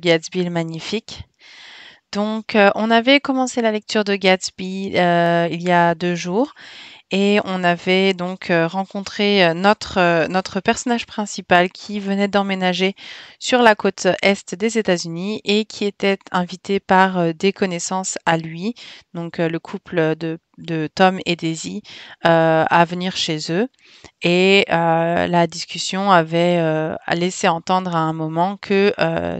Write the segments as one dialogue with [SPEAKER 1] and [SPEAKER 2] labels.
[SPEAKER 1] Gatsby le Magnifique. Donc, on avait commencé la lecture de Gatsby il y a 2 jours et on avait donc rencontré notre personnage principal qui venait d'emménager sur la côte est des États-Unis et qui était invité par des connaissances à lui, donc le couple de Tom et Daisy, à venir chez eux. Et la discussion avait laissé entendre à un moment que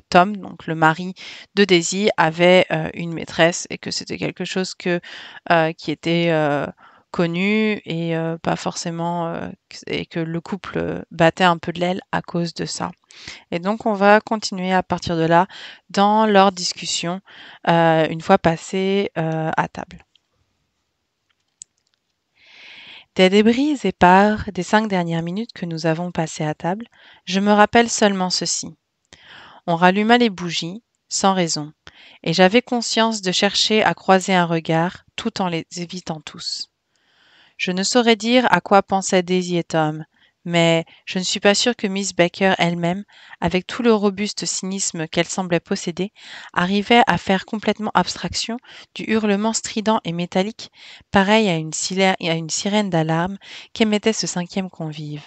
[SPEAKER 1] Tom, donc le mari de Daisy, avait une maîtresse et que c'était quelque chose qui était connu et pas forcément et que le couple battait un peu de l'aile à cause de ça. Et donc on va continuer à partir de là dans leur discussion une fois passés à table. Des débris épars des 5 dernières minutes que nous avons passées à table, je me rappelle seulement ceci. On ralluma les bougies, sans raison, et j'avais conscience de chercher à croiser un regard tout en les évitant tous. Je ne saurais dire à quoi pensaient Daisy et Tom, mais je ne suis pas sûre que Miss Baker elle-même, avec tout le robuste cynisme qu'elle semblait posséder, arrivait à faire complètement abstraction du hurlement strident et métallique, pareil à une sirène d'alarme qu'émettait ce 5e convive.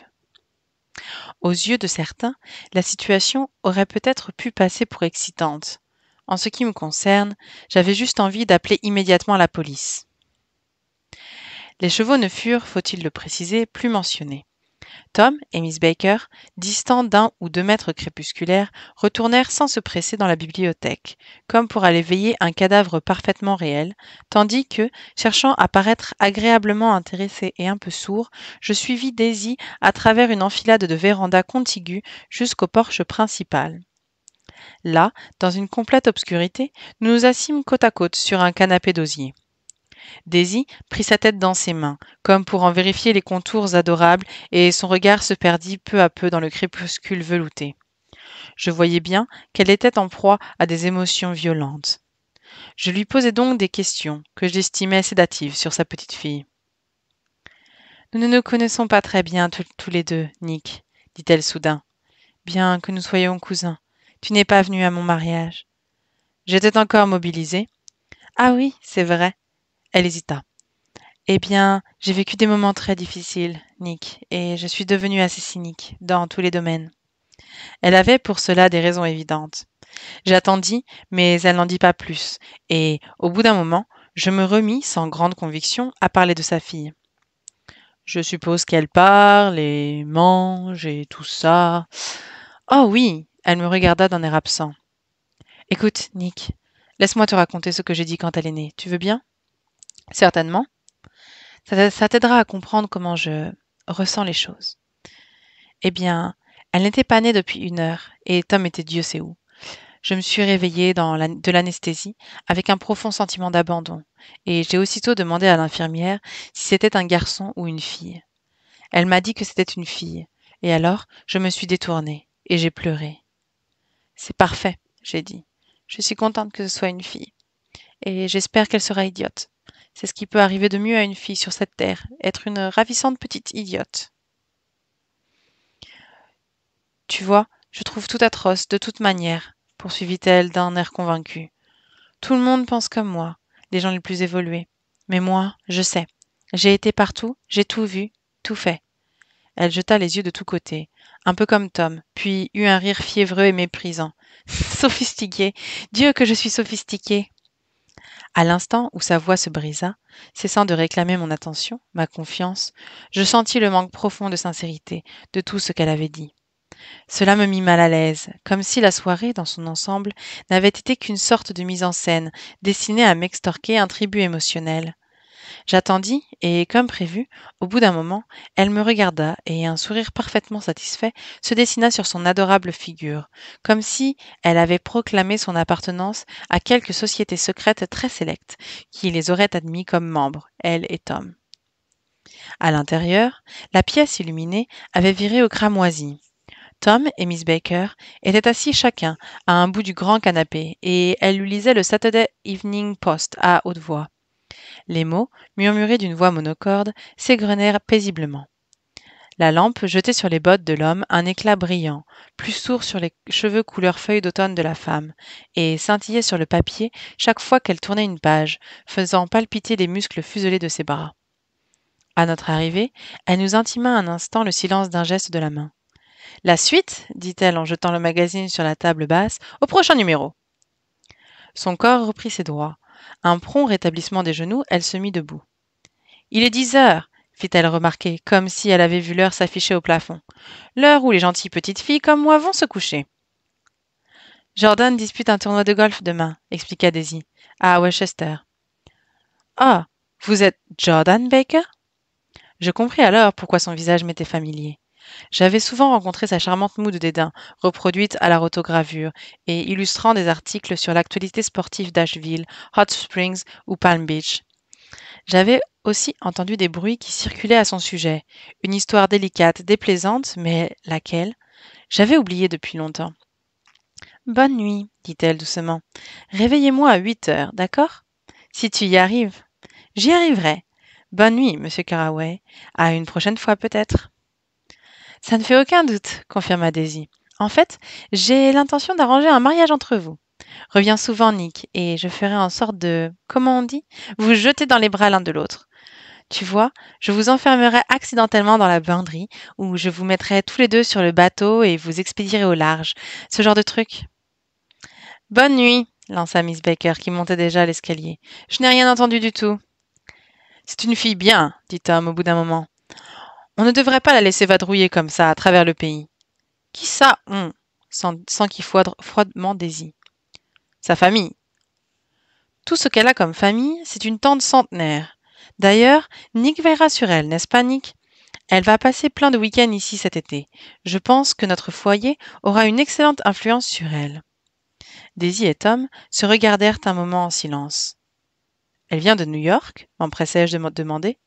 [SPEAKER 1] Aux yeux de certains, la situation aurait peut-être pu passer pour excitante. En ce qui me concerne, j'avais juste envie d'appeler immédiatement la police. Les chevaux ne furent, faut-il le préciser, plus mentionnés. Tom et Miss Baker, distants d'1 ou 2 mètres crépusculaires, retournèrent sans se presser dans la bibliothèque, comme pour aller veiller un cadavre parfaitement réel, tandis que, cherchant à paraître agréablement intéressé et un peu sourd, je suivis Daisy à travers une enfilade de vérandas contiguës jusqu'au porche principal. Là, dans une complète obscurité, nous nous assîmes côte à côte sur un canapé d'osier. Daisy prit sa tête dans ses mains, comme pour en vérifier les contours adorables, et son regard se perdit peu à peu dans le crépuscule velouté. Je voyais bien qu'elle était en proie à des émotions violentes. Je lui posai donc des questions que j'estimais sédatives sur sa petite fille. « Nous ne nous connaissons pas très bien tous les deux, Nick, dit-elle soudain, bien que nous soyons cousins. Tu n'es pas venu à mon mariage. » J'étais encore mobilisée. « Ah oui, c'est vrai. » Elle hésita. Eh bien, j'ai vécu des moments très difficiles, Nick, et je suis devenue assez cynique dans tous les domaines. Elle avait pour cela des raisons évidentes. J'attendis, mais elle n'en dit pas plus, et, au bout d'un moment, je me remis, sans grande conviction, à parler de sa fille. Je suppose qu'elle parle et mange et tout ça. Oh oui, elle me regarda d'un air absent. Écoute, Nick, laisse-moi te raconter ce que j'ai dit quand elle est née. Tu veux bien? Certainement. Ça t'aidera à comprendre comment je ressens les choses. Eh bien, elle n'était pas née depuis 1 heure, et Tom était Dieu sait où. Je me suis réveillée de l'anesthésie avec un profond sentiment d'abandon, et j'ai aussitôt demandé à l'infirmière si c'était un garçon ou une fille. Elle m'a dit que c'était une fille, et alors je me suis détournée, et j'ai pleuré. C'est parfait, j'ai dit. Je suis contente que ce soit une fille, et j'espère qu'elle sera idiote. C'est ce qui peut arriver de mieux à une fille sur cette terre, être une ravissante petite idiote. Tu vois, je trouve tout atroce, de toute manière, poursuivit-elle d'un air convaincu. Tout le monde pense comme moi, les gens les plus évolués. Mais moi, je sais. J'ai été partout, j'ai tout vu, tout fait. Elle jeta les yeux de tous côtés, un peu comme Tom, puis eut un rire fiévreux et méprisant. Sophistiquée. Dieu que je suis sophistiquée. À l'instant où sa voix se brisa, cessant de réclamer mon attention, ma confiance, je sentis le manque profond de sincérité de tout ce qu'elle avait dit. Cela me mit mal à l'aise, comme si la soirée, dans son ensemble, n'avait été qu'une sorte de mise en scène, destinée à m'extorquer un tribut émotionnel. J'attendis, et, comme prévu, au bout d'un moment, elle me regarda, et un sourire parfaitement satisfait se dessina sur son adorable figure, comme si elle avait proclamé son appartenance à quelque société secrète très sélecte, qui les aurait admis comme membres, elle et Tom. À l'intérieur, la pièce illuminée avait viré au cramoisi. Tom et Miss Baker étaient assis chacun à un bout du grand canapé, et elle lui lisait le Saturday Evening Post à haute voix. Les mots, murmurés d'une voix monocorde, s'égrenèrent paisiblement. La lampe jetait sur les bottes de l'homme un éclat brillant, plus sourd sur les cheveux couleur feuille d'automne de la femme, et scintillait sur le papier chaque fois qu'elle tournait une page, faisant palpiter les muscles fuselés de ses bras. À notre arrivée, elle nous intima un instant le silence d'un geste de la main. La suite, dit-elle en jetant le magazine sur la table basse, au prochain numéro. Son corps reprit ses droits. Un prompt rétablissement des genoux, elle se mit debout. Il est 10 heures, fit-elle remarquer, comme si elle avait vu l'heure s'afficher au plafond. L'heure où les gentilles petites filles comme moi vont se coucher. Jordan dispute un tournoi de golf demain, expliqua Daisy, à Westchester. Ah, vous êtes Jordan Baker? Je compris alors pourquoi son visage m'était familier. J'avais souvent rencontré sa charmante moue de dédain, reproduite à la rotogravure et illustrant des articles sur l'actualité sportive d'Asheville, Hot Springs ou Palm Beach. J'avais aussi entendu des bruits qui circulaient à son sujet, une histoire délicate, déplaisante, mais laquelle? J'avais oublié depuis longtemps. Bonne nuit, dit-elle doucement. Réveillez-moi à 8 heures, d'accord? Si tu y arrives. J'y arriverai. Bonne nuit, monsieur Carraway. À une prochaine fois peut-être. Ça ne fait aucun doute, confirma Daisy. En fait, j'ai l'intention d'arranger un mariage entre vous. Reviens souvent, Nick, et je ferai en sorte de, comment on dit, vous jeter dans les bras l'un de l'autre. Tu vois, je vous enfermerai accidentellement dans la banderie, ou je vous mettrai tous les deux sur le bateau et vous expédierai au large. Ce genre de truc. Bonne nuit, lança Miss Baker, qui montait déjà l'escalier. Je n'ai rien entendu du tout. C'est une fille bien, dit Tom au bout d'un moment. On ne devrait pas la laisser vadrouiller comme ça à travers le pays. Qui ça, on sans qu'il froidement Daisy. Sa famille. Tout ce qu'elle a comme famille, c'est une tante centenaire. D'ailleurs, Nick veillera sur elle, n'est-ce pas, Nick? Elle va passer plein de week-ends ici cet été. Je pense que notre foyer aura une excellente influence sur elle. Daisy et Tom se regardèrent un moment en silence. Elle vient de New York? M'empressai-je de me demander.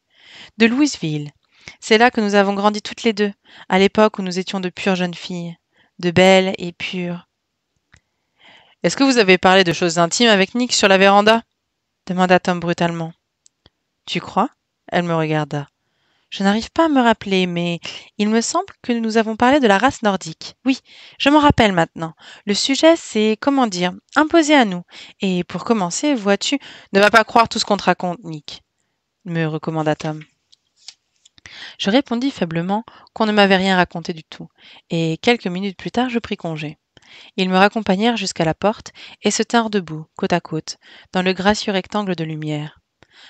[SPEAKER 1] De Louisville. C'est là que nous avons grandi toutes les deux, à l'époque où nous étions de pures jeunes filles, de belles et pures. Est-ce que vous avez parlé de choses intimes avec Nick sur la véranda? Demanda Tom brutalement. Tu crois? Elle me regarda. Je n'arrive pas à me rappeler, mais il me semble que nous avons parlé de la race nordique. Oui, je m'en rappelle maintenant. Le sujet, c'est, comment dire, imposé à nous. Et pour commencer, vois-tu, ne va pas croire tout ce qu'on te raconte, Nick, me recommanda Tom. Je répondis faiblement qu'on ne m'avait rien raconté du tout, et quelques minutes plus tard, je pris congé. Ils me raccompagnèrent jusqu'à la porte et se tinrent debout, côte à côte, dans le gracieux rectangle de lumière.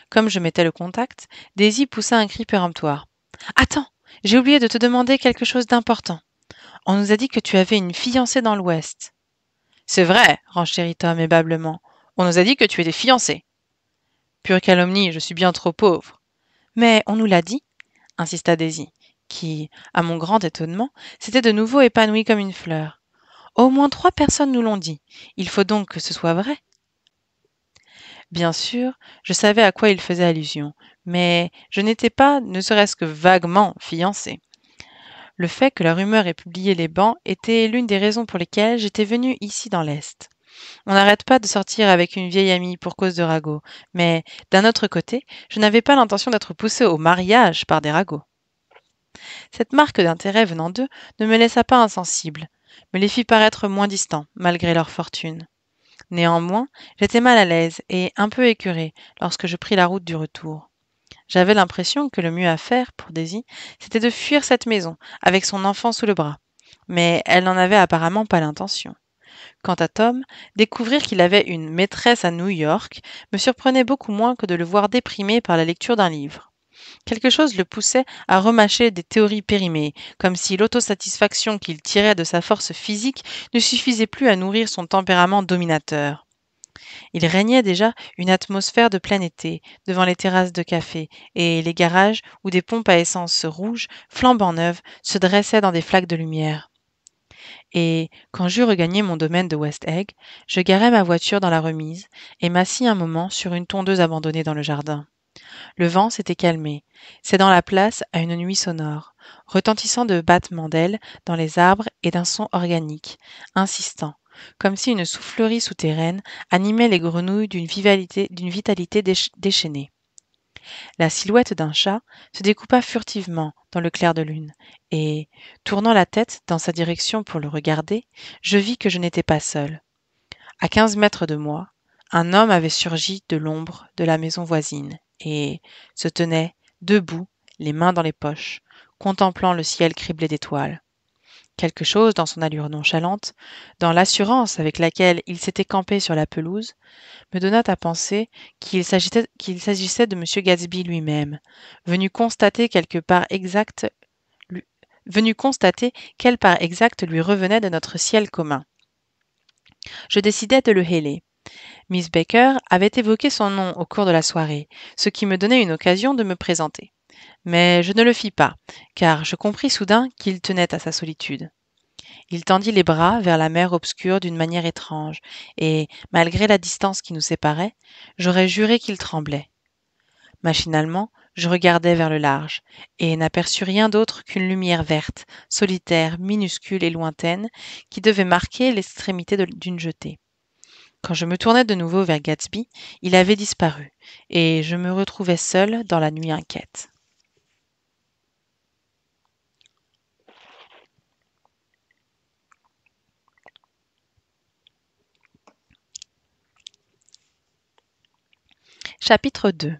[SPEAKER 1] Comme je mettais le contact, Daisy poussa un cri péremptoire. « Attends, j'ai oublié de te demander quelque chose d'important. On nous a dit que tu avais une fiancée dans l'Ouest. »« C'est vrai, renchérit Tom aimablement. On nous a dit que tu étais fiancée. »« Pure calomnie, je suis bien trop pauvre. »« Mais on nous l'a dit, » insista Daisy, qui, à mon grand étonnement, s'était de nouveau épanouie comme une fleur. « Au moins 3 personnes nous l'ont dit. Il faut donc que ce soit vrai. » Bien sûr, je savais à quoi il faisait allusion, mais je n'étais pas, ne serait-ce que vaguement, fiancée. Le fait que la rumeur ait publié les bancs était l'une des raisons pour lesquelles j'étais venue ici dans l'Est. On n'arrête pas de sortir avec une vieille amie pour cause de ragots, mais d'un autre côté, je n'avais pas l'intention d'être poussée au mariage par des ragots. Cette marque d'intérêt venant d'eux ne me laissa pas insensible, me les fit paraître moins distants, malgré leur fortune. Néanmoins, j'étais mal à l'aise et un peu écœurée lorsque je pris la route du retour. J'avais l'impression que le mieux à faire pour Daisy, c'était de fuir cette maison avec son enfant sous le bras. Mais elle n'en avait apparemment pas l'intention. Quant à Tom, découvrir qu'il avait une maîtresse à New York me surprenait beaucoup moins que de le voir déprimé par la lecture d'un livre. Quelque chose le poussait à remâcher des théories périmées, comme si l'autosatisfaction qu'il tirait de sa force physique ne suffisait plus à nourrir son tempérament dominateur. Il régnait déjà une atmosphère de plein été, devant les terrasses de café et les garages où des pompes à essence rouges, flambant neuves, se dressaient dans des flaques de lumière. Et, quand j'eus regagné mon domaine de West Egg, je garai ma voiture dans la remise et m'assis un moment sur une tondeuse abandonnée dans le jardin. Le vent s'était calmé, cédant la place à une nuit sonore, retentissant de battements d'ailes dans les arbres et d'un son organique, insistant, comme si une soufflerie souterraine animait les grenouilles d'une vitalité déchaînée. La silhouette d'un chat se découpa furtivement dans le clair de lune, et, tournant la tête dans sa direction pour le regarder, je vis que je n'étais pas seule. À 15 mètres de moi, un homme avait surgi de l'ombre de la maison voisine et se tenait, debout, les mains dans les poches, contemplant le ciel criblé d'étoiles. Quelque chose dans son allure nonchalante, dans l'assurance avec laquelle il s'était campé sur la pelouse, me donna à penser qu'il s'agissait de M. Gatsby lui-même, venu constater lui- quelle part exacte lui revenait de notre ciel commun. Je décidai de le héler. Miss Baker avait évoqué son nom au cours de la soirée, ce qui me donnait une occasion de me présenter. Mais je ne le fis pas, car je compris soudain qu'il tenait à sa solitude. Il tendit les bras vers la mer obscure d'une manière étrange, et, malgré la distance qui nous séparait, j'aurais juré qu'il tremblait. Machinalement, je regardai vers le large, et n'aperçus rien d'autre qu'une lumière verte, solitaire, minuscule et lointaine, qui devait marquer l'extrémité d'une jetée. Quand je me tournai de nouveau vers Gatsby, il avait disparu, et je me retrouvai seule dans la nuit inquiète. Chapitre 2.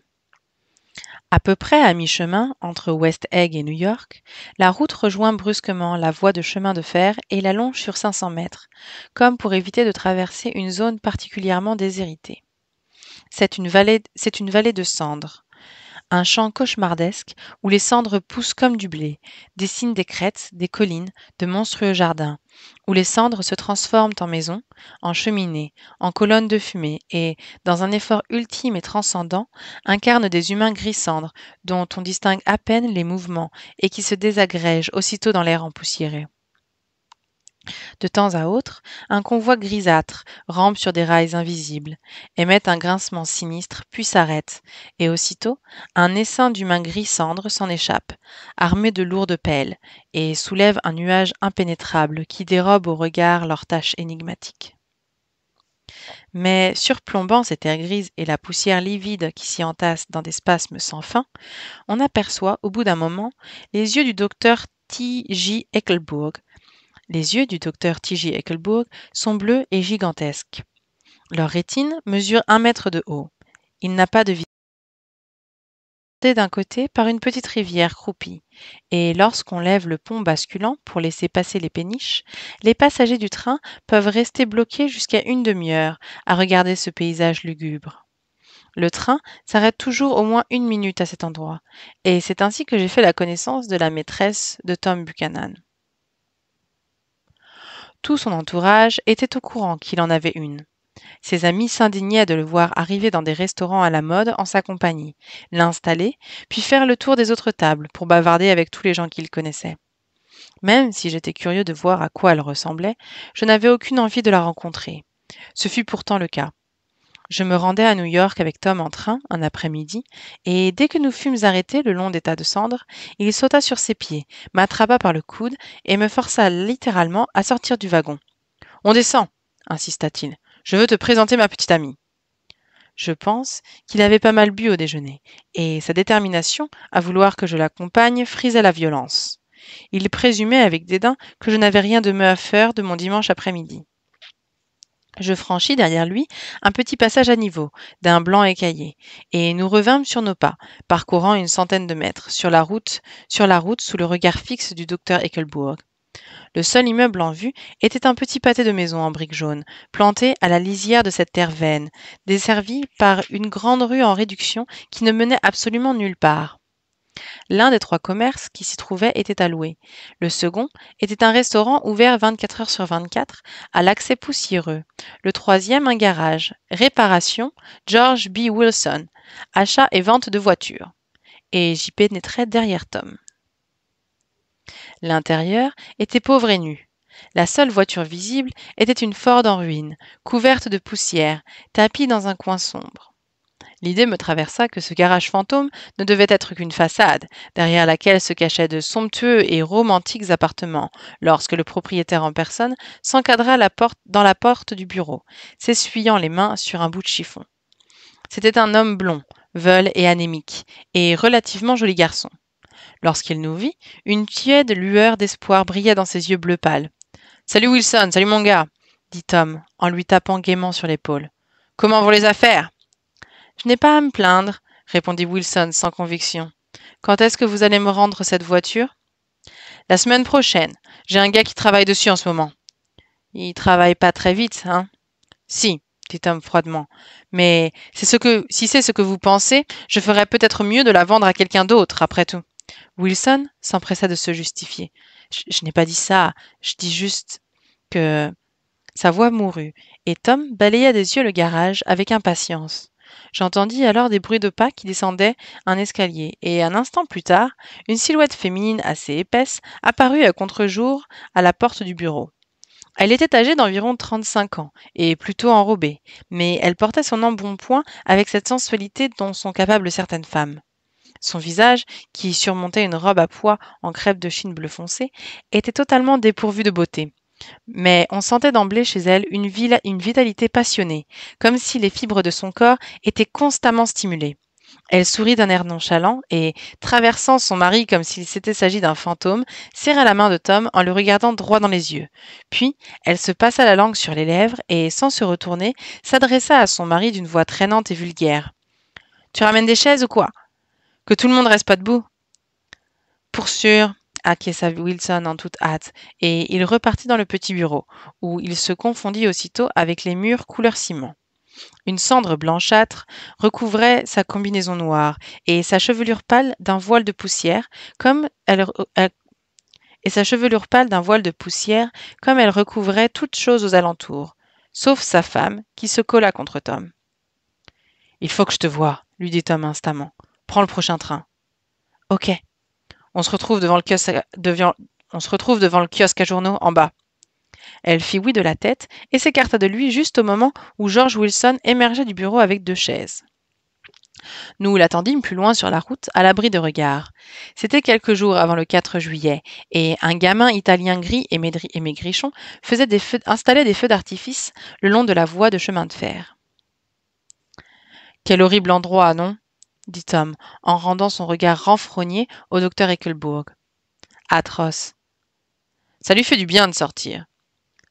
[SPEAKER 1] À peu près à mi-chemin entre West Egg et New York, la route rejoint brusquement la voie de chemin de fer et la longe sur 500 mètres, comme pour éviter de traverser une zone particulièrement déshéritée. C'est une vallée de cendres, un champ cauchemardesque où les cendres poussent comme du blé, dessinent des crêtes, des collines, de monstrueux jardins, où les cendres se transforment en maisons, en cheminées, en colonnes de fumée et, dans un effort ultime et transcendant, incarnent des humains gris cendres dont on distingue à peine les mouvements et qui se désagrègent aussitôt dans l'air empoussiéré. De temps à autre, un convoi grisâtre rampe sur des rails invisibles, émet un grincement sinistre, puis s'arrête, et aussitôt, un essaim d'humains gris cendre s'en échappe, armé de lourdes pelles, et soulève un nuage impénétrable qui dérobe au regard leurs taches énigmatiques. Mais, surplombant cette air grise et la poussière livide qui s'y entasse dans des spasmes sans fin, on aperçoit, au bout d'un moment, les yeux du docteur T.J. Eichelbourg. Les yeux du docteur T.J. Eichelbourg sont bleus et gigantesques. Leur rétine mesure 1 mètre de haut. Il n'a pas de visage. D'un côté par une petite rivière croupie, et lorsqu'on lève le pont basculant pour laisser passer les péniches, les passagers du train peuvent rester bloqués jusqu'à une demi-heure à regarder ce paysage lugubre. Le train s'arrête toujours au moins 1 minute à cet endroit, et c'est ainsi que j'ai fait la connaissance de la maîtresse de Tom Buchanan. Tout son entourage était au courant qu'il en avait une. Ses amis s'indignaient de le voir arriver dans des restaurants à la mode en sa compagnie, l'installer, puis faire le tour des autres tables pour bavarder avec tous les gens qu'il connaissait. Même si j'étais curieux de voir à quoi elle ressemblait, je n'avais aucune envie de la rencontrer. Ce fut pourtant le cas. Je me rendais à New York avec Tom en train, un après-midi, et dès que nous fûmes arrêtés le long des tas de cendres, il sauta sur ses pieds, m'attrapa par le coude et me força littéralement à sortir du wagon. « On descend !» insista-t-il. « Je veux te présenter ma petite amie. » Je pense qu'il avait pas mal bu au déjeuner, et sa détermination à vouloir que je l'accompagne frisait la violence. Il présumait avec dédain que je n'avais rien de mieux à faire de mon dimanche après-midi. Je franchis derrière lui un petit passage à niveau, d'un blanc écaillé, et nous revînmes sur nos pas, parcourant une centaine de mètres, sur la route sous le regard fixe du docteur Eichelbourg. Le seul immeuble en vue était un petit pâté de maisons en briques jaunes, planté à la lisière de cette terre vaine, desservi par une grande rue en réduction qui ne menait absolument nulle part. L'un des 3 commerces qui s'y trouvaient était à louer. Le second était un restaurant ouvert 24 heures sur 24, à l'accès poussiéreux. Le troisième, un garage. Réparation, George B. Wilson. Achat et vente de voitures. Et j'y pénétrais derrière Tom. L'intérieur était pauvre et nu. La seule voiture visible était une Ford en ruine, couverte de poussière, tapie dans un coin sombre. L'idée me traversa que ce garage fantôme ne devait être qu'une façade, derrière laquelle se cachaient de somptueux et romantiques appartements, lorsque le propriétaire en personne s'encadra dans la porte du bureau, s'essuyant les mains sur un bout de chiffon. C'était un homme blond, veule et anémique, et relativement joli garçon. Lorsqu'il nous vit, une tiède lueur d'espoir brilla dans ses yeux bleus pâles. « Salut Wilson, salut mon gars !» dit Tom, en lui tapant gaiement sur l'épaule. « Comment vont les affaires ?» « Je n'ai pas à me plaindre, » répondit Wilson sans conviction. « Quand est-ce que vous allez me rendre cette voiture ?»« La semaine prochaine. J'ai un gars qui travaille dessus en ce moment. »« Il travaille pas très vite, hein ?»« Si, » dit Tom froidement. « Mais si c'est ce que vous pensez, je ferais peut-être mieux de la vendre à quelqu'un d'autre, après tout. » Wilson s'empressa de se justifier. Je n'ai pas dit ça, je dis juste que... Sa voix mourut, et Tom balaya des yeux le garage avec impatience. J'entendis alors des bruits de pas qui descendaient un escalier, et un instant plus tard, une silhouette féminine assez épaisse apparut à contre-jour à la porte du bureau. Elle était âgée d'environ 35 ans, et plutôt enrobée, mais elle portait son embonpoint avec cette sensualité dont sont capables certaines femmes. Son visage, qui surmontait une robe à pois en crêpe de Chine bleu foncé, était totalement dépourvu de beauté. Mais on sentait d'emblée chez elle une vitalité passionnée, comme si les fibres de son corps étaient constamment stimulées. Elle sourit d'un air nonchalant et, traversant son mari comme s'il s'était s'agi d'un fantôme, serra la main de Tom en le regardant droit dans les yeux. Puis, elle se passa la langue sur les lèvres et, sans se retourner, s'adressa à son mari d'une voix traînante et vulgaire. « Tu ramènes des chaises ou quoi ? Que tout le monde reste pas debout !»« Pour sûr !» acquiesça Wilson en toute hâte, et il repartit dans le petit bureau, où il se confondit aussitôt avec les murs couleur ciment. Une cendre blanchâtre recouvrait sa combinaison noire, et sa chevelure pâle d'un voile de poussière, comme elle recouvrait toute chose aux alentours, sauf sa femme, qui se colla contre Tom. « Il faut que je te voie, » lui dit Tom instamment. « Prends le prochain train. »« Ok. On se retrouve devant le kiosque à journaux en bas. » Elle fit oui de la tête et s'écarta de lui juste au moment où George Wilson émergeait du bureau avec 2 chaises. Nous l'attendîmes plus loin sur la route, à l'abri de regards. C'était quelques jours avant le 4 juillet, et un gamin italien gris et maigrichon installait des feux d'artifice le long de la voie de chemin de fer. « Quel horrible endroit, non ?» dit Tom, en rendant son regard renfrogné au docteur Eichelbourg. « Atroce. Ça lui fait du bien de sortir. »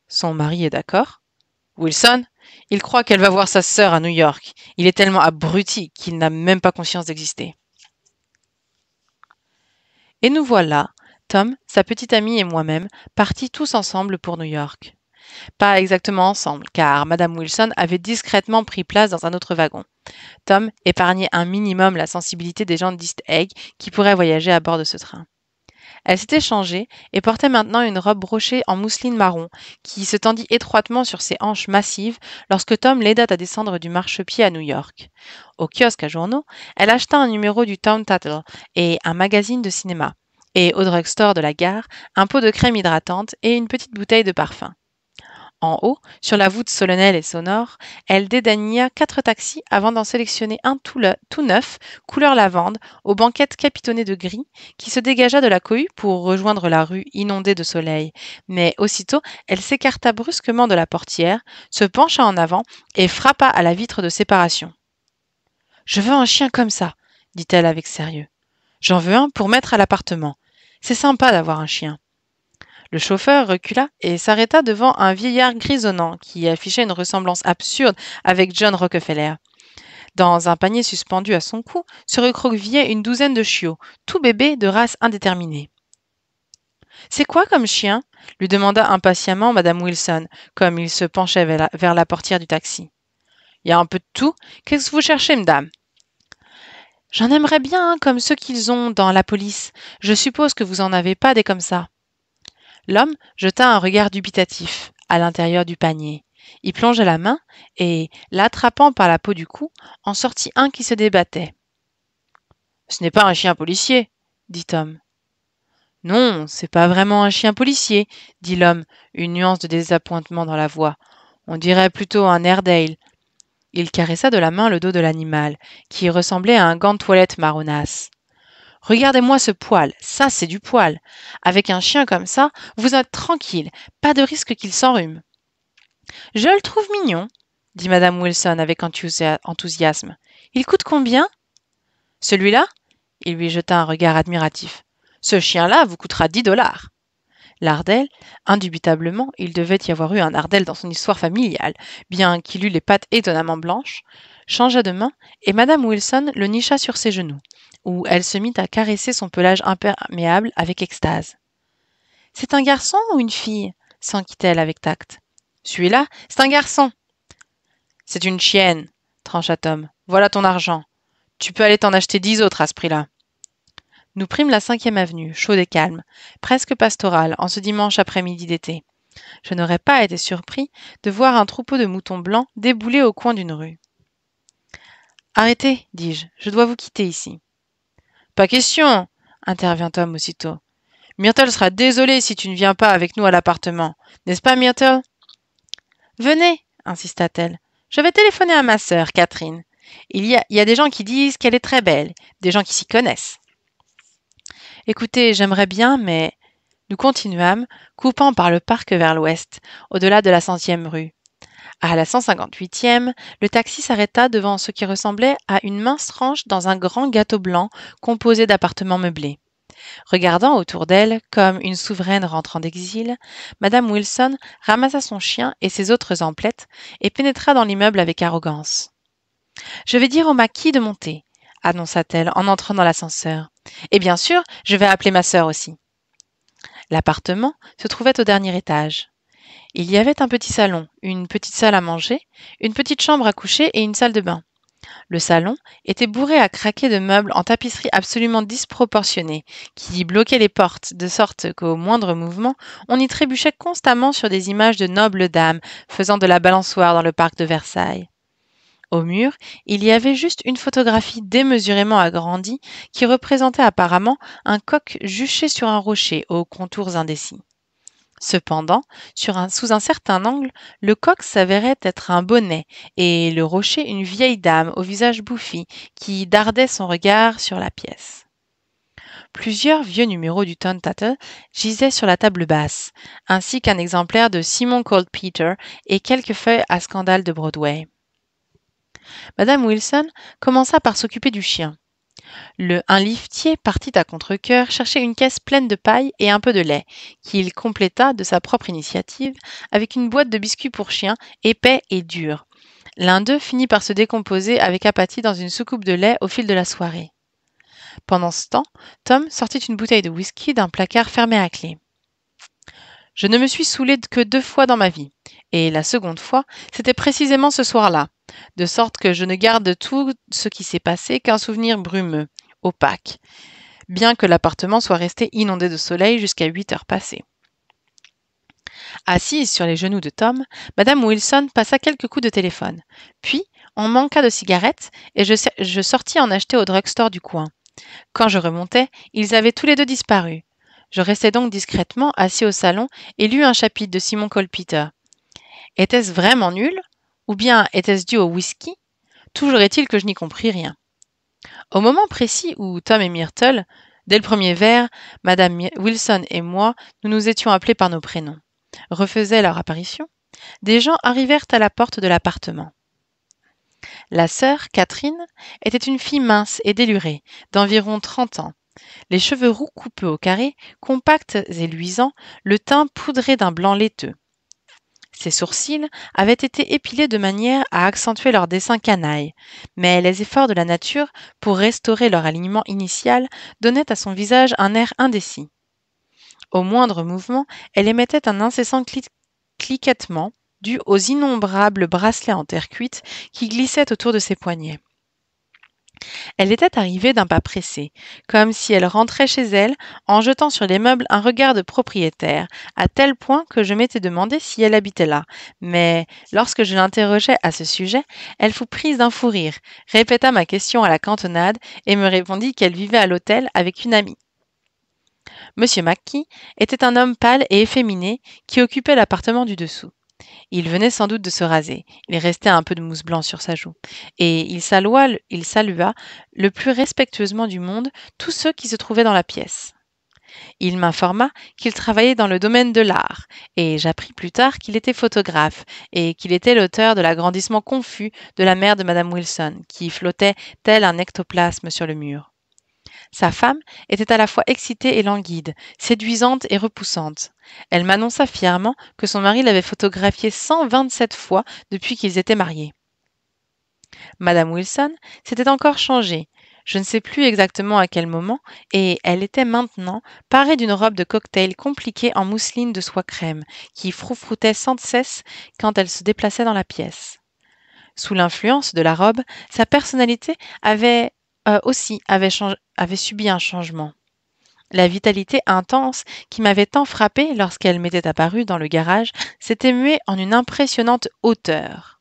[SPEAKER 1] Son mari est d'accord ? Wilson, il croit qu'elle va voir sa sœur à New York. Il est tellement abruti qu'il n'a même pas conscience d'exister. Et nous voilà, Tom, sa petite amie et moi-même, partis tous ensemble pour New York. Pas exactement ensemble, car Madame Wilson avait discrètement pris place dans un autre wagon. Tom épargnait un minimum la sensibilité des gens d'East Egg qui pourraient voyager à bord de ce train. Elle s'était changée et portait maintenant une robe brochée en mousseline marron qui se tendit étroitement sur ses hanches massives lorsque Tom l'aida à descendre du marchepied à New York. Au kiosque à journaux, elle acheta un numéro du Town Tattle et un magazine de cinéma, et au drugstore de la gare, un pot de crème hydratante et une petite bouteille de parfum. En haut, sur la voûte solennelle et sonore, elle dédaigna 4 taxis avant d'en sélectionner un tout neuf, couleur lavande, aux banquettes capitonnées de gris, qui se dégagea de la cohue pour rejoindre la rue inondée de soleil. Mais aussitôt, elle s'écarta brusquement de la portière, se pencha en avant et frappa à la vitre de séparation. « Je veux un chien comme ça, » dit-elle avec sérieux. « J'en veux un pour mettre à l'appartement. C'est sympa d'avoir un chien. » Le chauffeur recula et s'arrêta devant un vieillard grisonnant qui affichait une ressemblance absurde avec John Rockefeller. Dans un panier suspendu à son cou se recroquevillaient une douzaine de chiots, tout bébés de race indéterminée. « C'est quoi comme chien ?» lui demanda impatiemment Madame Wilson, comme il se penchait vers la portière du taxi. « Il y a un peu de tout. Qu'est-ce que vous cherchez, madame ?»« J'en aimerais bien un comme ceux qu'ils ont dans la police. Je suppose que vous en avez pas des comme ça. » L'homme jeta un regard dubitatif à l'intérieur du panier, y plongea la main et, l'attrapant par la peau du cou, en sortit un qui se débattait. « Ce n'est pas un chien policier, » dit Tom. « Non, c'est pas vraiment un chien policier, » dit l'homme, une nuance de désappointement dans la voix. « On dirait plutôt un Airedale. » Il caressa de la main le dos de l'animal, qui ressemblait à un gant de toilette marronasse. « Regardez-moi ce poil, ça c'est du poil. Avec un chien comme ça, vous êtes tranquille, pas de risque qu'il s'enrhume. »« Je le trouve mignon, » dit Madame Wilson avec enthousiasme. « Il coûte combien ?» Celui-là? Il lui jeta un regard admiratif. Ce chien-là vous coûtera 10 $. L'Ardel, indubitablement, il devait y avoir eu un Ardel dans son histoire familiale, bien qu'il eût les pattes étonnamment blanches, changea de main et madame Wilson le nicha sur ses genoux, où elle se mit à caresser son pelage imperméable avec extase. C'est un garçon ou une fille? S'enquit-elle avec tact. Celui-là, c'est un garçon. C'est une chienne, trancha Tom. Voilà ton argent. Tu peux aller t'en acheter 10 autres à ce prix-là. Nous prîmes la 5e avenue, chaude et calme, presque pastorale, en ce dimanche après-midi d'été. Je n'aurais pas été surpris de voir un troupeau de moutons blancs débouler au coin d'une rue. Arrêtez, dis-je, je dois vous quitter ici. Pas question, intervint Tom aussitôt. Myrtle sera désolée si tu ne viens pas avec nous à l'appartement. N'est-ce pas, Myrtle? Venez, insista-t-elle. Je vais téléphoner à ma sœur, Catherine. Il y a des gens qui disent qu'elle est très belle, des gens qui s'y connaissent. Écoutez, j'aimerais bien, mais... Nous continuâmes, coupant par le parc vers l'ouest, au-delà de la 100e rue. À la 158e, le taxi s'arrêta devant ce qui ressemblait à une mince ranche dans un grand gâteau blanc composé d'appartements meublés. Regardant autour d'elle, comme une souveraine rentrant d'exil, madame Wilson ramassa son chien et ses autres emplettes et pénétra dans l'immeuble avec arrogance. « Je vais dire au maquis de monter, » annonça-t-elle en entrant dans l'ascenseur. « Et bien sûr, je vais appeler ma sœur aussi. » L'appartement se trouvait au dernier étage. Il y avait un petit salon, une petite salle à manger, une petite chambre à coucher et une salle de bain. Le salon était bourré à craquer de meubles en tapisserie absolument disproportionnée, qui bloquaient les portes, de sorte qu'au moindre mouvement, on y trébuchait constamment sur des images de nobles dames faisant de la balançoire dans le parc de Versailles. Au mur, il y avait juste une photographie démesurément agrandie qui représentait apparemment un coq juché sur un rocher aux contours indécis. Cependant, sous un certain angle, le coq s'avérait être un bonnet et le rocher une vieille dame au visage bouffi qui dardait son regard sur la pièce. Plusieurs vieux numéros du Ton-Tattle gisaient sur la table basse, ainsi qu'un exemplaire de Simon Cold-Peter et quelques feuilles à scandale de Broadway. Madame Wilson commença par s'occuper du chien. Un liftier partit à contre-cœur chercher une caisse pleine de paille et un peu de lait, qu'il compléta de sa propre initiative avec une boîte de biscuits pour chien, épais et durs. L'un d'eux finit par se décomposer avec apathie dans une soucoupe de lait au fil de la soirée. Pendant ce temps, Tom sortit une bouteille de whisky d'un placard fermé à clé. « Je ne me suis saoulé que 2 fois dans ma vie, et la seconde fois, c'était précisément ce soir-là, de sorte que je ne garde de tout ce qui s'est passé qu'un souvenir brumeux, opaque, bien que l'appartement soit resté inondé de soleil jusqu'à 8 heures passées. » Assise sur les genoux de Tom, madame Wilson passa quelques coups de téléphone. Puis, on manqua de cigarettes et je sortis en acheter au drugstore du coin. Quand je remontais, ils avaient tous les deux disparu. Je restai donc discrètement assis au salon et lus un chapitre de Simon Cold-Peter. Était-ce vraiment nul? Ou bien était-ce dû au whisky? Toujours est-il que je n'y compris rien. Au moment précis où Tom et Myrtle, dès le premier verre, madame Wilson et moi, nous nous étions appelés par nos prénoms, refaisaient leur apparition, des gens arrivèrent à la porte de l'appartement. La sœur, Catherine, était une fille mince et délurée, d'environ 30 ans. Les cheveux roux coupés au carré, compacts et luisants, le teint poudré d'un blanc laiteux. Ses sourcils avaient été épilés de manière à accentuer leur dessin canaille, mais les efforts de la nature pour restaurer leur alignement initial donnaient à son visage un air indécis. Au moindre mouvement, elle émettait un incessant cliquettement dû aux innombrables bracelets en terre cuite qui glissaient autour de ses poignets. Elle était arrivée d'un pas pressé, comme si elle rentrait chez elle en jetant sur les meubles un regard de propriétaire, à tel point que je m'étais demandé si elle habitait là. Mais lorsque je l'interrogeai à ce sujet, elle fut prise d'un fou rire, répéta ma question à la cantonade et me répondit qu'elle vivait à l'hôtel avec une amie. Monsieur Mackey était un homme pâle et efféminé qui occupait l'appartement du dessous. Il venait sans doute de se raser, il restait un peu de mousse blanc sur sa joue, et il salua le plus respectueusement du monde tous ceux qui se trouvaient dans la pièce. Il m'informa qu'il travaillait dans le domaine de l'art, et j'appris plus tard qu'il était photographe, et qu'il était l'auteur de l'agrandissement confus de la mère de Madame Wilson, qui flottait tel un ectoplasme sur le mur. Sa femme était à la fois excitée et languide, séduisante et repoussante. Elle m'annonça fièrement que son mari l'avait photographiée 127 fois depuis qu'ils étaient mariés. Madame Wilson s'était encore changée, je ne sais plus exactement à quel moment, et elle était maintenant parée d'une robe de cocktail compliquée en mousseline de soie crème, qui froufroutait sans cesse quand elle se déplaçait dans la pièce. Sous l'influence de la robe, sa personnalité avait subi un changement. La vitalité intense qui m'avait tant frappé lorsqu'elle m'était apparue dans le garage s'était muée en une impressionnante hauteur.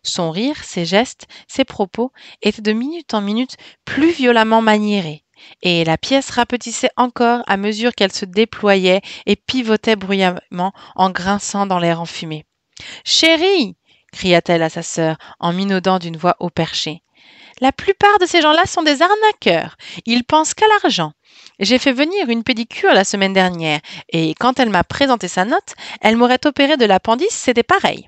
[SPEAKER 1] Son rire, ses gestes, ses propos étaient de minute en minute plus violemment maniérés, et la pièce rapetissait encore à mesure qu'elle se déployait et pivotait bruyamment en grinçant dans l'air enfumé. « Chérie !» cria-t-elle à sa sœur en minaudant d'une voix haut perchée. « La plupart de ces gens-là sont des arnaqueurs. Ils pensent qu'à l'argent. J'ai fait venir une pédicure la semaine dernière, et quand elle m'a présenté sa note, elle m'aurait opéré de l'appendice, c'était pareil. »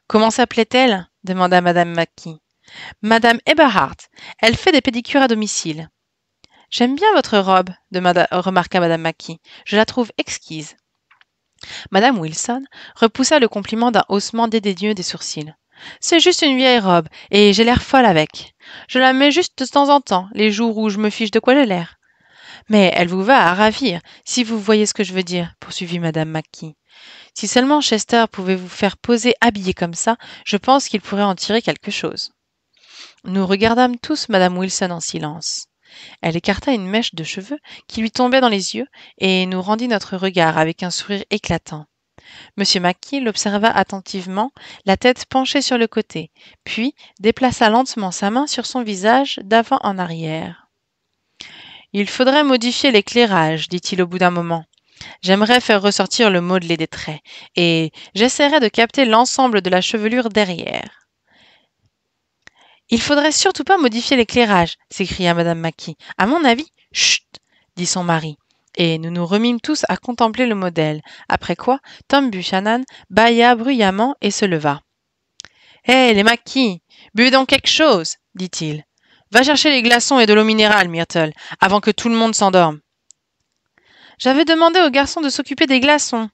[SPEAKER 1] « Comment s'appelait-elle » demanda Madame Mackie. « Madame Eberhardt. Elle fait des pédicures à domicile. »« J'aime bien votre robe, remarqua Madame Mackie. Je la trouve exquise. » Madame Wilson repoussa le compliment d'un haussement dédaigneux des sourcils. « C'est juste une vieille robe, et j'ai l'air folle avec. Je la mets juste de temps en temps, les jours où je me fiche de quoi j'ai l'air. »« Mais elle vous va à ravir, si vous voyez ce que je veux dire, » poursuivit Madame Mackie. « Si seulement Chester pouvait vous faire poser habillé comme ça, je pense qu'il pourrait en tirer quelque chose. » Nous regardâmes tous Madame Wilson en silence. Elle écarta une mèche de cheveux qui lui tombait dans les yeux et nous rendit notre regard avec un sourire éclatant. Monsieur Mackie l'observa attentivement, la tête penchée sur le côté, puis déplaça lentement sa main sur son visage d'avant en arrière. « Il faudrait modifier l'éclairage, dit-il au bout d'un moment. J'aimerais faire ressortir le modelé des traits, et j'essaierai de capter l'ensemble de la chevelure derrière. »« Il faudrait surtout pas modifier l'éclairage, s'écria Madame Mackie. À mon avis, chut, dit son mari, et nous nous remîmes tous à contempler le modèle, après quoi Tom Buchanan bâilla bruyamment et se leva. Hé, les Mackie, buvez donc quelque chose, dit-il. Va chercher les glaçons et de l'eau minérale, Myrtle, avant que tout le monde s'endorme. J'avais demandé au garçon de s'occuper des glaçons.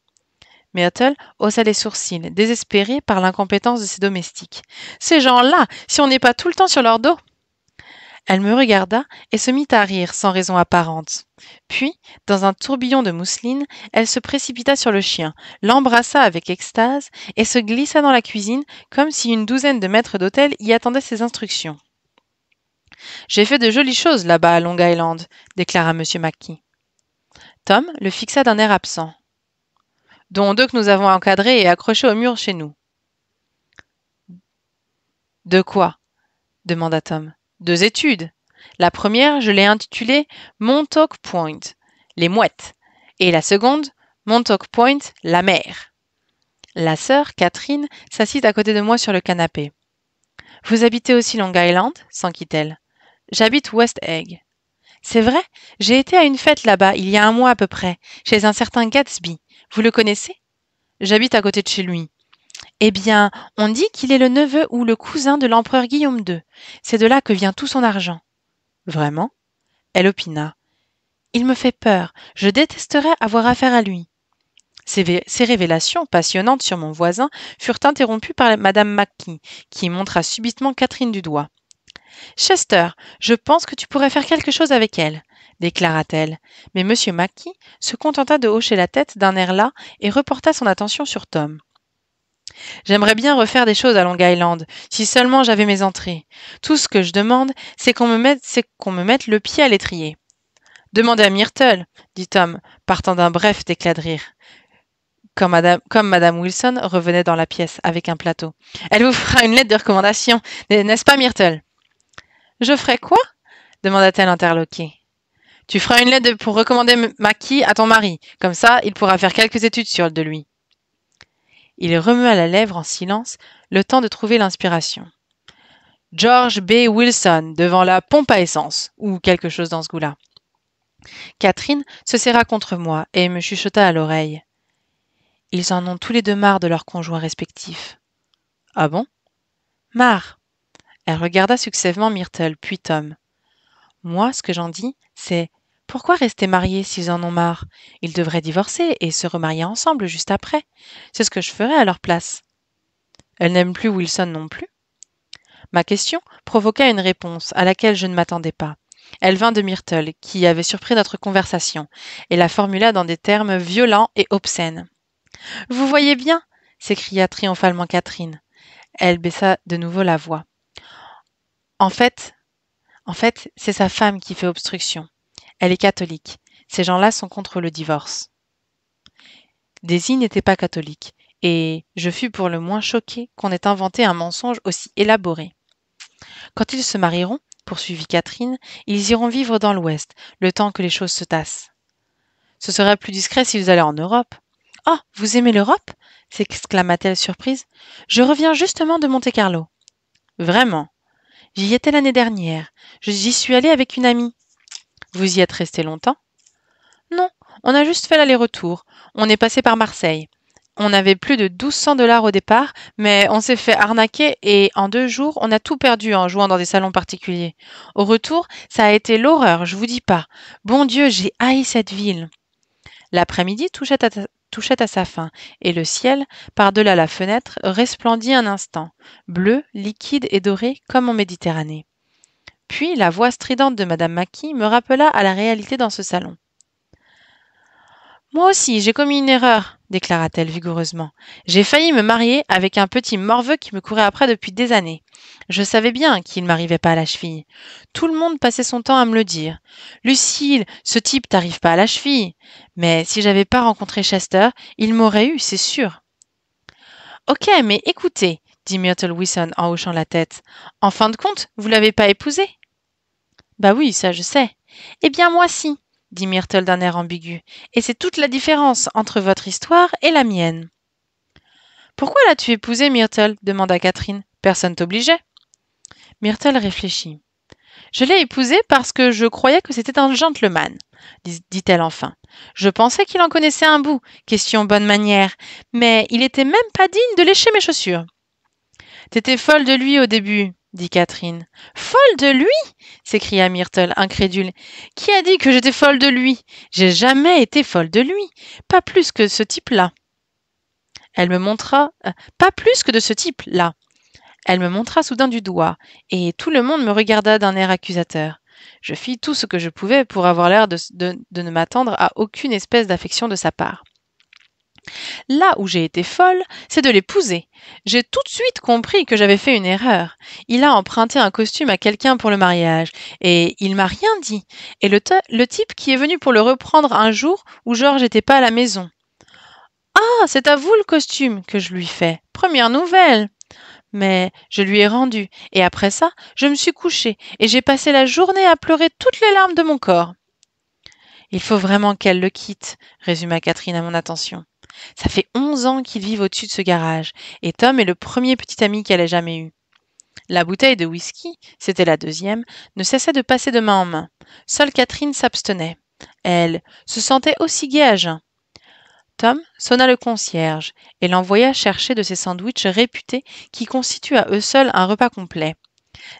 [SPEAKER 1] Myrtle haussa les sourcils, désespérée par l'incompétence de ses domestiques. Ces gens-là, si on n'est pas tout le temps sur leur dos. Elle me regarda et se mit à rire sans raison apparente. Puis, dans un tourbillon de mousseline, elle se précipita sur le chien, l'embrassa avec extase et se glissa dans la cuisine comme si une douzaine de maîtres d'hôtel y attendaient ses instructions. « J'ai fait de jolies choses là-bas à Long Island, » déclara M. Mackie. Tom le fixa d'un air absent. « Dont deux que nous avons encadrés et accrochés au mur chez nous. »« De quoi ?» demanda Tom. « Deux études. La première, je l'ai intitulée Montauk Point, les mouettes, et la seconde, Montauk Point, la mer. » La sœur, Catherine, s'assit à côté de moi sur le canapé. « Vous habitez aussi Long Island ?» s'enquit-elle. « J'habite West Egg. »« C'est vrai, j'ai été à une fête là-bas il y a un mois à peu près, chez un certain Gatsby. Vous le connaissez ? J'habite à côté de chez lui. Eh bien, on dit qu'il est le neveu ou le cousin de l'empereur Guillaume II. C'est de là que vient tout son argent. » Vraiment ? Elle opina. Il me fait peur. Je détesterais avoir affaire à lui. Ces révélations passionnantes sur mon voisin furent interrompues par Madame Mackie, qui montra subitement Catherine du doigt. « Chester, je pense que tu pourrais faire quelque chose avec elle, » déclara-t-elle, mais M. Mackie se contenta de hocher la tête d'un air las et reporta son attention sur Tom. « J'aimerais bien refaire des choses à Long Island, si seulement j'avais mes entrées. Tout ce que je demande, c'est qu'on me mette le pied à l'étrier. »« Demandez à Myrtle, » dit Tom, partant d'un bref éclat de rire. Comme Madame Wilson revenait dans la pièce avec un plateau. « Elle vous fera une lettre de recommandation, n'est-ce pas, Myrtle ?»« Je ferai quoi ?» demanda-t-elle interloquée. « Tu feras une lettre pour recommander Mackie à ton mari. Comme ça, il pourra faire quelques études sur de lui. » Il remua la lèvre en silence, le temps de trouver l'inspiration. « George B. Wilson, devant la pompe à essence, ou quelque chose dans ce goût-là. » Catherine se serra contre moi et me chuchota à l'oreille. Ils en ont tous les deux marre de leurs conjoints respectifs. Ah bon? Marre. Elle regarda successivement Myrtle, puis Tom. Moi, ce que j'en dis, c'est pourquoi rester mariés s'ils en ont marre? Ils devraient divorcer et se remarier ensemble juste après. C'est ce que je ferais à leur place. Elle n'aime plus Wilson non plus? Ma question provoqua une réponse à laquelle je ne m'attendais pas. Elle vint de Myrtle, qui avait surpris notre conversation, et la formula dans des termes violents et obscènes. Vous voyez bien, s'écria triomphalement Catherine. Elle baissa de nouveau la voix. En fait, c'est sa femme qui fait obstruction. Elle est catholique. Ces gens-là sont contre le divorce. Daisy n'était pas catholique, et je fus pour le moins choquée qu'on ait inventé un mensonge aussi élaboré. Quand ils se marieront, poursuivit Catherine, ils iront vivre dans l'Ouest, le temps que les choses se tassent. Ce serait plus discret s'ils allaient en Europe. Oh, vous aimez l'Europe? S'exclama-t-elle surprise. Je reviens justement de Monte-Carlo. Vraiment? J'y étais l'année dernière. J'y suis allée avec une amie. Vous y êtes resté longtemps? Non, on a juste fait l'aller-retour. On est passé par Marseille. On avait plus de 1200 $ au départ, mais on s'est fait arnaquer et en 2 jours, on a tout perdu en jouant dans des salons particuliers. Au retour, ça a été l'horreur, je vous dis pas. Bon Dieu, j'ai haï cette ville. L'après-midi touchait à sa fin, et le ciel, par-delà la fenêtre, resplendit un instant, bleu, liquide et doré comme en Méditerranée. Puis la voix stridente de Madame Mackie me rappela à la réalité dans ce salon. Moi aussi, j'ai commis une erreur, déclara-t-elle vigoureusement. J'ai failli me marier avec un petit morveux qui me courait après depuis des années. Je savais bien qu'il ne m'arrivait pas à la cheville. Tout le monde passait son temps à me le dire. Lucille, ce type t'arrive pas à la cheville. Mais si j'avais pas rencontré Chester, il m'aurait eu, c'est sûr. Ok, mais écoutez, dit Myrtle Wilson en hochant la tête. En fin de compte, vous l'avez pas épousé? Bah oui, ça je sais. Eh bien moi si, dit Myrtle d'un air ambigu, et c'est toute la différence entre votre histoire et la mienne. Pourquoi l'as-tu épousé, Myrtle? Demanda Catherine. Personne t'obligeait. Myrtle réfléchit. Je l'ai épousé parce que je croyais que c'était un gentleman, dit-elle enfin. Je pensais qu'il en connaissait un bout, question bonne manière, mais il était même pas digne de lécher mes chaussures. T'étais folle de lui au début, dit Catherine. Folle de lui? S'écria Myrtle, incrédule. Qui a dit que j'étais folle de lui? J'ai jamais été folle de lui, pas plus que ce type-là. Elle me montra, pas plus que de ce type-là. Elle me montra soudain du doigt, et tout le monde me regarda d'un air accusateur. Je fis tout ce que je pouvais pour avoir l'air de ne m'attendre à aucune espèce d'affection de sa part. Là où j'ai été folle, c'est de l'épouser. J'ai tout de suite compris que j'avais fait une erreur. Il a emprunté un costume à quelqu'un pour le mariage, et il m'a rien dit. Et le type qui est venu pour le reprendre un jour où Georges n'était pas à la maison. Ah, c'est à vous le costume que je lui fais. Première nouvelle. Mais je lui ai rendu, et après ça, je me suis couchée, et j'ai passé la journée à pleurer toutes les larmes de mon corps. Il faut vraiment qu'elle le quitte, résuma Catherine à mon attention. Ça fait 11 ans qu'ils vivent au-dessus de ce garage, et Tom est le premier petit ami qu'elle ait jamais eu. La bouteille de whisky, c'était la deuxième, ne cessait de passer de main en main. Seule Catherine s'abstenait. Elle se sentait aussi gaie à jeun. Tom sonna le concierge et l'envoya chercher de ces sandwichs réputés qui constituent à eux seuls un repas complet.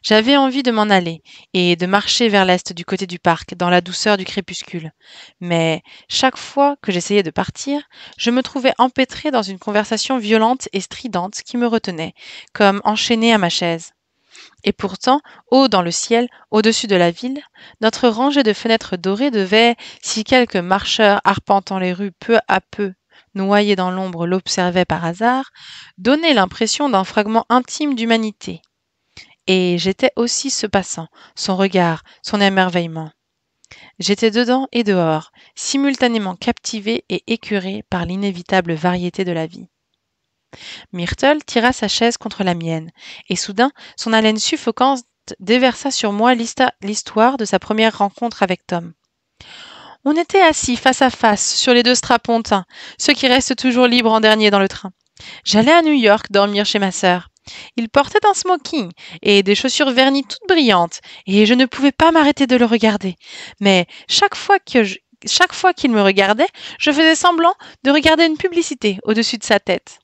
[SPEAKER 1] J'avais envie de m'en aller et de marcher vers l'est du côté du parc, dans la douceur du crépuscule. Mais chaque fois que j'essayais de partir, je me trouvais empêtrée dans une conversation violente et stridente qui me retenait, comme enchaînée à ma chaise. Et pourtant, haut dans le ciel, au-dessus de la ville, notre rangée de fenêtres dorées devait, si quelques marcheurs arpentant les rues peu à peu, noyés dans l'ombre, l'observaient par hasard, donner l'impression d'un fragment intime d'humanité. Et j'étais aussi ce passant, son regard, son émerveillement. J'étais dedans et dehors, simultanément captivée et écœurée par l'inévitable variété de la vie. Myrtle tira sa chaise contre la mienne, et soudain, son haleine suffocante déversa sur moi l'histoire de sa première rencontre avec Tom. On était assis face à face sur les 2 strapontins, ceux qui restent toujours libres en dernier dans le train. J'allais à New York dormir chez ma sœur. Il portait un smoking et des chaussures vernies toutes brillantes, et je ne pouvais pas m'arrêter de le regarder. Mais chaque fois qu'il me regardait, je faisais semblant de regarder une publicité au-dessus de sa tête.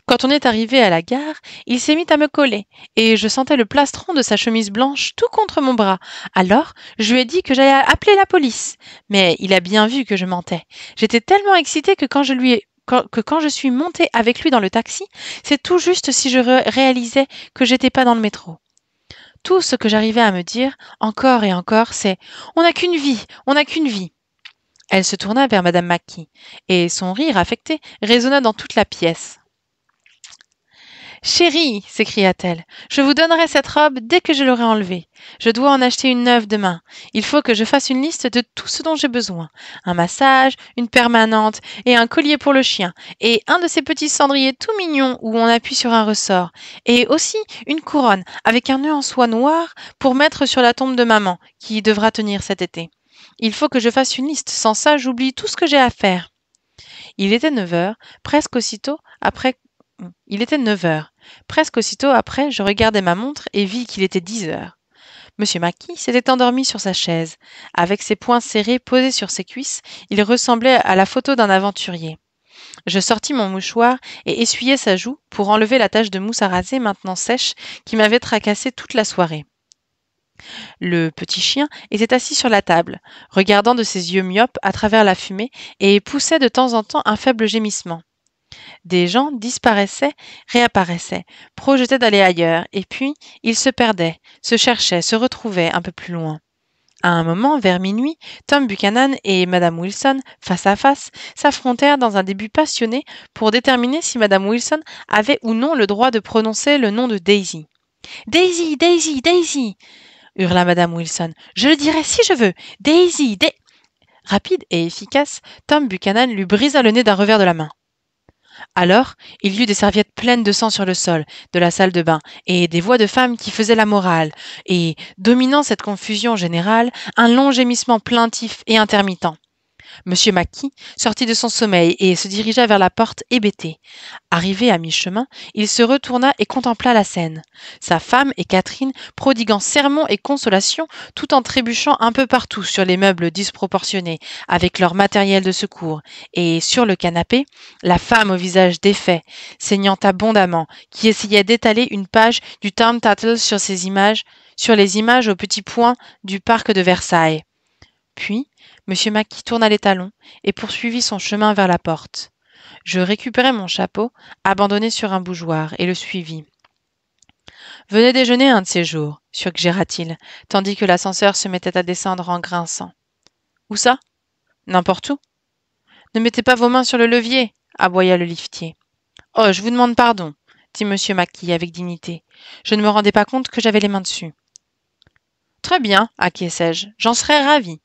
[SPEAKER 1] Quand on est arrivé à la gare, il s'est mis à me coller, et je sentais le plastron de sa chemise blanche tout contre mon bras. Alors, je lui ai dit que j'allais appeler la police. Mais il a bien vu que je mentais. J'étais tellement excitée que quand je suis montée avec lui dans le taxi, c'est tout juste si je réalisais que j'étais pas dans le métro. Tout ce que j'arrivais à me dire, encore et encore, c'est « On n'a qu'une vie, on n'a qu'une vie ». Elle se tourna vers Madame Mackie, et son rire affecté résonna dans toute la pièce. Chérie, s'écria-t-elle, je vous donnerai cette robe dès que je l'aurai enlevée. Je dois en acheter une neuve demain. Il faut que je fasse une liste de tout ce dont j'ai besoin. Un massage, une permanente et un collier pour le chien. Et un de ces petits cendriers tout mignons où on appuie sur un ressort. Et aussi une couronne avec un nœud en soie noire pour mettre sur la tombe de maman, qui devra tenir cet été. Il faut que je fasse une liste. Sans ça, j'oublie tout ce que j'ai à faire. Il était 9 heures, presque aussitôt après. Il était 9 heures. Presque aussitôt après, je regardai ma montre et vis qu'il était 10 heures. Monsieur Mackie s'était endormi sur sa chaise. Avec ses poings serrés posés sur ses cuisses, il ressemblait à la photo d'un aventurier. Je sortis mon mouchoir et essuyai sa joue pour enlever la tache de mousse à raser maintenant sèche qui m'avait tracassé toute la soirée. Le petit chien était assis sur la table, regardant de ses yeux myopes à travers la fumée et poussait de temps en temps un faible gémissement. Des gens disparaissaient, réapparaissaient, projetaient d'aller ailleurs, et puis ils se perdaient, se cherchaient, se retrouvaient un peu plus loin. À un moment, vers minuit, Tom Buchanan et Madame Wilson, face à face, s'affrontèrent dans un début passionné pour déterminer si Madame Wilson avait ou non le droit de prononcer le nom de Daisy. « Daisy, Daisy, Daisy !» hurla Madame Wilson. « Je le dirai si je veux. Daisy, Rapide et efficace, Tom Buchanan lui brisa le nez d'un revers de la main. Alors, il y eut des serviettes pleines de sang sur le sol de la salle de bain et des voix de femmes qui faisaient la morale et, dominant cette confusion générale, un long gémissement plaintif et intermittent. Monsieur Mackie sortit de son sommeil et se dirigea vers la porte hébété. Arrivé à mi-chemin, il se retourna et contempla la scène. Sa femme et Catherine prodiguant sermons et consolations tout en trébuchant un peu partout sur les meubles disproportionnés avec leur matériel de secours. Et sur le canapé, la femme au visage défait, saignant abondamment, qui essayait d'étaler une page du Town Tattle sur les images aux petits points du parc de Versailles. Puis, M. Mackie tourna les talons et poursuivit son chemin vers la porte. Je récupérai mon chapeau, abandonné sur un bougeoir, et le suivis. « Venez déjeuner un de ces jours, suggéra-t-il, tandis que l'ascenseur se mettait à descendre en grinçant. « Où ça ? N'importe où. »« Ne mettez pas vos mains sur le levier, aboya le liftier. »« Oh, je vous demande pardon, dit M. Mackie avec dignité. Je ne me rendais pas compte que j'avais les mains dessus. »« Très bien, acquiesçai-je, j'en serais ravi. »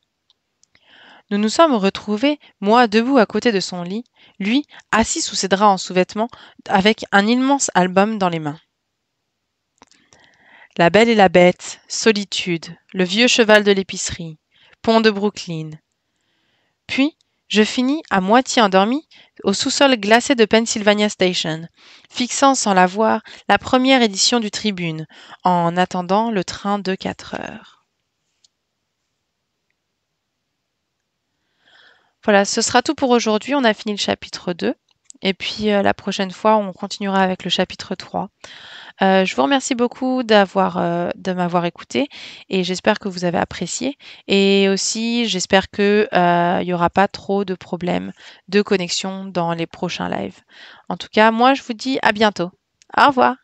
[SPEAKER 1] Nous nous sommes retrouvés, moi debout à côté de son lit, lui assis sous ses draps en sous-vêtements avec un immense album dans les mains. La Belle et la Bête, Solitude, Le vieux cheval de l'épicerie, Pont de Brooklyn. Puis, je finis à moitié endormi au sous-sol glacé de Pennsylvania Station, fixant sans la voir la première édition du Tribune, en attendant le train de 4 heures. Voilà, ce sera tout pour aujourd'hui. On a fini le chapitre 2. Et puis la prochaine fois, on continuera avec le chapitre 3. Je vous remercie beaucoup de m'avoir écouté et j'espère que vous avez apprécié. Et aussi, j'espère qu'il n'y aura pas trop de problèmes de connexion dans les prochains lives. En tout cas, moi, je vous dis à bientôt. Au revoir.